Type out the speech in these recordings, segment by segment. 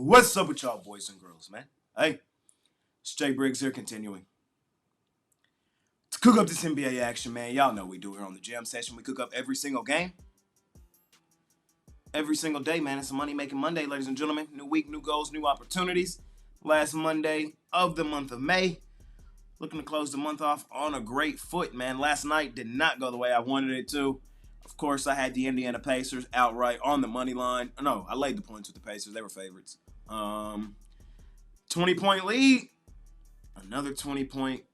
What's up with y'all boys and girls, man? Hey, it's Jay Briggs here continuing to cook up this NBA action, man. Y'all know we do here on the Jam Session. We cook up every single game, every single day, man. It's a Moneymaking Monday, ladies and gentlemen. New week, new goals, new opportunities. Last Monday of the month of May. Looking to close the month off on a great foot, man. Last night did not go the way I wanted it to. Of course, I had the Indiana Pacers outright on the money line. No, I laid the points with the Pacers. They were favorites. 20-point lead. Another 20-point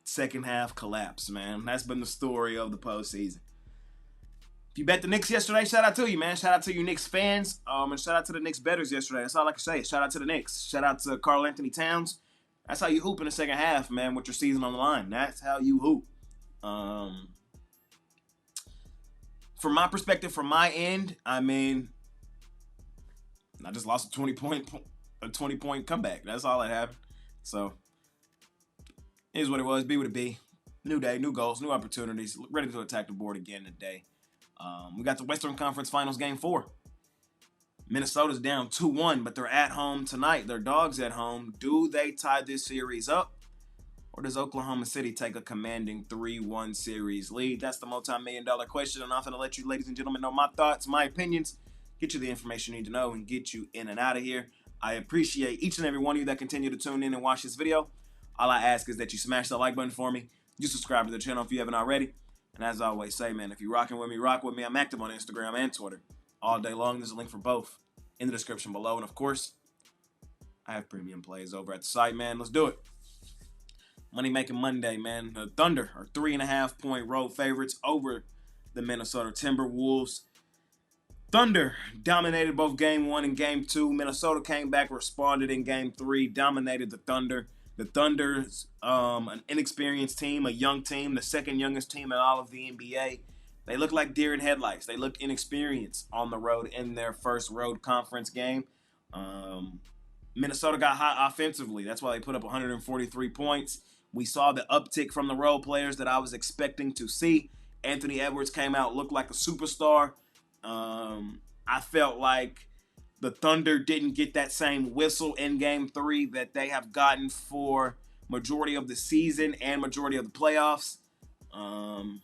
second half collapse, man. That's been the story of the postseason. If you bet the Knicks yesterday, shout out to you, man. Shout out to you Knicks fans. And shout out to the Knicks bettors yesterday. That's all I can say. Shout out to the Knicks. Shout out to Karl Anthony Towns. That's how you hoop in the second half, man, with your season on the line. That's how you hoop. From my perspective, from my end, I mean, I just lost a 20-point comeback. That's all that happened. So, it is what it was. Be what it be. New day, new goals, new opportunities. Ready to attack the board again today. We got the Western Conference Finals Game 4. Minnesota's down 2-1, but they're at home tonight. They're dogs at home. Do they tie this series up? Or does Oklahoma City take a commanding 3-1 series lead? That's the multi-million-dollar question, and I'm going to let you, ladies and gentlemen, know my thoughts, my opinions, get you the information you need to know, and get you in and out of here. I appreciate each and every one of you that continue to tune in and watch this video. All I ask is that you smash that like button for me. You subscribe to the channel if you haven't already. And as I always say, man, if you're rocking with me, rock with me. I'm active on Instagram and Twitter all day long. There's a link for both in the description below. And, of course, I have premium plays over at the site, man. Let's do it. Moneymaking Monday, man. The Thunder are 3.5-point road favorites over the Minnesota Timberwolves. Thunder dominated both Game 1 and Game 2. Minnesota came back, responded in Game 3, dominated the Thunder. The Thunder's an inexperienced team, a young team, the second youngest team in all of the NBA. They look like deer in headlights. They look inexperienced on the road in their first road conference game. Minnesota got hot offensively. That's why they put up 143 points. We saw the uptick from the role players that I was expecting to see. Anthony Edwards came out, looked like a superstar. I felt like the Thunder didn't get that same whistle in Game 3 that they have gotten for majority of the season and majority of the playoffs. And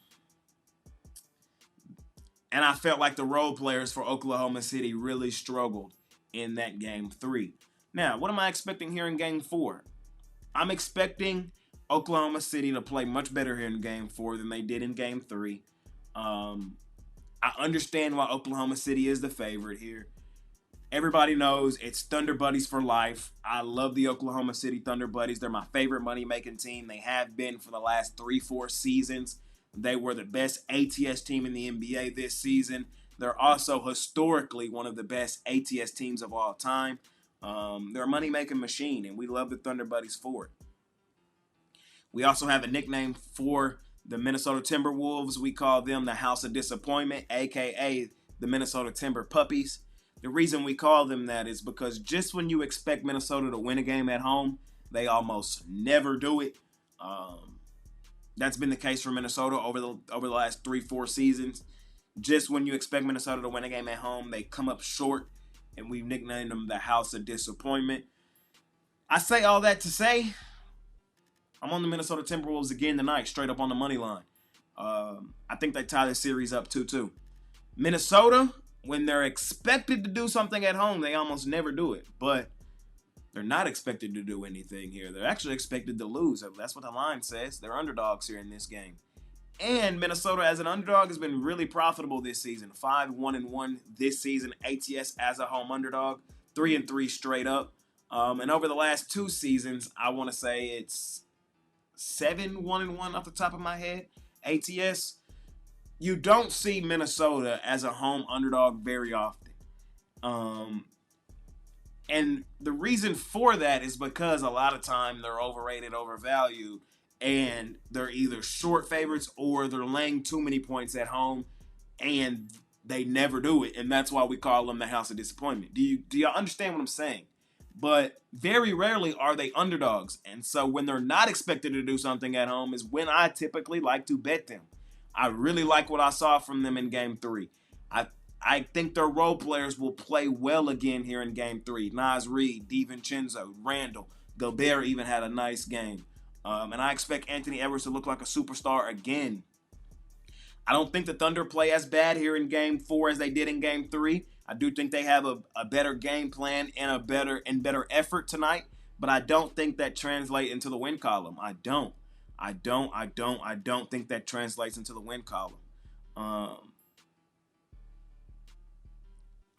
I felt like the role players for Oklahoma City really struggled in that Game 3. Now, what am I expecting here in Game 4? I'm expecting Oklahoma City to play much better here in Game 4 than they did in Game 3. I understand why Oklahoma City is the favorite here. Everybody knows it's Thunder Buddies for life. I love the Oklahoma City Thunder Buddies. They're my favorite money-making team. They have been for the last 3-4 seasons. They were the best ATS team in the NBA this season. They're also historically one of the best ATS teams of all time. They're a money-making machine, and we love the Thunder Buddies for it. We also have a nickname for the Minnesota Timberwolves. We call them the House of Disappointment, a.k.a. the Minnesota Timber Puppies. The reason we call them that is because just when you expect Minnesota to win a game at home, they almost never do it. That's been the case for Minnesota over the last 3-4 seasons. Just when you expect Minnesota to win a game at home, they come up short, and we've nicknamed them the House of Disappointment. I say all that to say, I'm on the Minnesota Timberwolves again tonight, straight up on the money line. I think they tie the series up 2-2. Minnesota, when they're expected to do something at home, they almost never do it. But they're not expected to do anything here. They're actually expected to lose. That's what the line says. They're underdogs here in this game. And Minnesota as an underdog has been really profitable this season. 5-1-1 this season. ATS as a home underdog. 3-3 straight up. And over the last 2 seasons, I want to say it's 7-1-1 off the top of my head. ATS. You don't see Minnesota as a home underdog very often. And the reason for that is because a lot of time they're overrated, overvalued, and they're either short favorites or they're laying too many points at home, and they never do it. And that's why we call them the House of Disappointment. Do y'all understand what I'm saying? But very rarely are they underdogs. And so when they're not expected to do something at home is when I typically like to bet them. I really like what I saw from them in Game 3. I think their role players will play well again here in Game 3. Nas Reed, DiVincenzo, Randall, Gobert even had a nice game. And I expect Anthony Edwards to look like a superstar again. I don't think the Thunder play as bad here in Game 4 as they did in Game 3. I do think they have a better game plan and a better effort tonight, but I don't think that translates into the win column. I don't think that translates into the win column.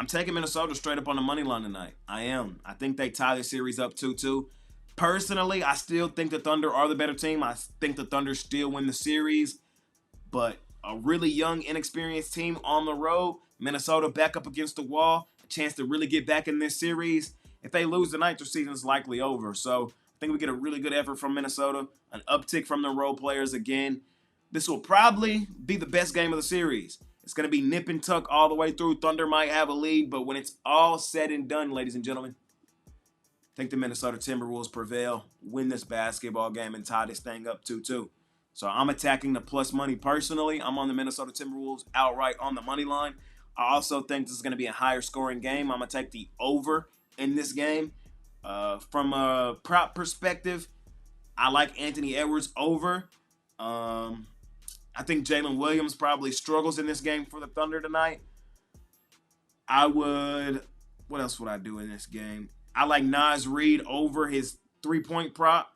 I'm taking Minnesota straight up on the money line tonight. I am. I think they tie the series up 2-2. Personally, I still think the Thunder are the better team. I think the Thunder still win the series, but a really young, inexperienced team on the road, Minnesota back up against the wall, a chance to really get back in this series. If they lose tonight, their season is likely over. So I think we get a really good effort from Minnesota, an uptick from the role players again. This will probably be the best game of the series. It's going to be nip and tuck all the way through. Thunder might have a lead, but when it's all said and done, ladies and gentlemen, I think the Minnesota Timberwolves prevail, win this basketball game, and tie this thing up 2-2. So I'm attacking the plus money personally. I'm on the Minnesota Timberwolves outright on the money line. I also think this is going to be a higher scoring game. I'm going to take the over in this game. From a prop perspective, I like Anthony Edwards over. I think Jalen Williams probably struggles in this game for the Thunder tonight. What else would I do in this game? I like Nas Reed over his 3-point prop.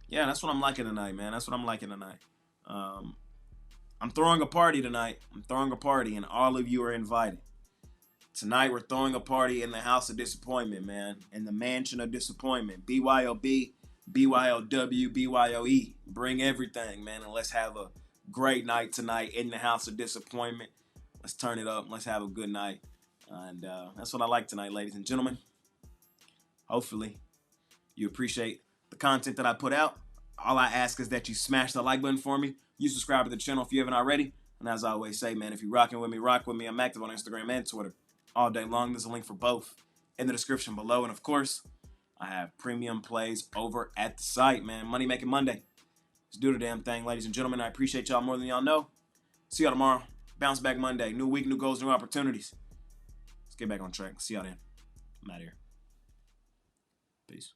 Yeah, that's what I'm liking tonight, man. That's what I'm liking tonight. I'm throwing a party tonight. I'm throwing a party, and all of you are invited. Tonight, we're throwing a party in the House of Disappointment, man. In the Mansion of Disappointment. BYOB, BYOW, BYOE. Bring everything, man, and let's have a great night tonight in the House of Disappointment. Let's turn it up. Let's have a good night. And that's what I like tonight, ladies and gentlemen. Hopefully, you appreciate the content that I put out. All I ask is that you smash the like button for me. You subscribe to the channel if you haven't already. And as I always say, man, if you're rocking with me, rock with me. I'm active on Instagram and Twitter all day long. There's a link for both in the description below. And, of course, I have premium plays over at the site, man. Moneymaking Monday. Let's do the damn thing, ladies and gentlemen. I appreciate y'all more than y'all know. See y'all tomorrow. Bounce back Monday. New week, new goals, new opportunities. Let's get back on track. See y'all then. I'm out of here. Peace.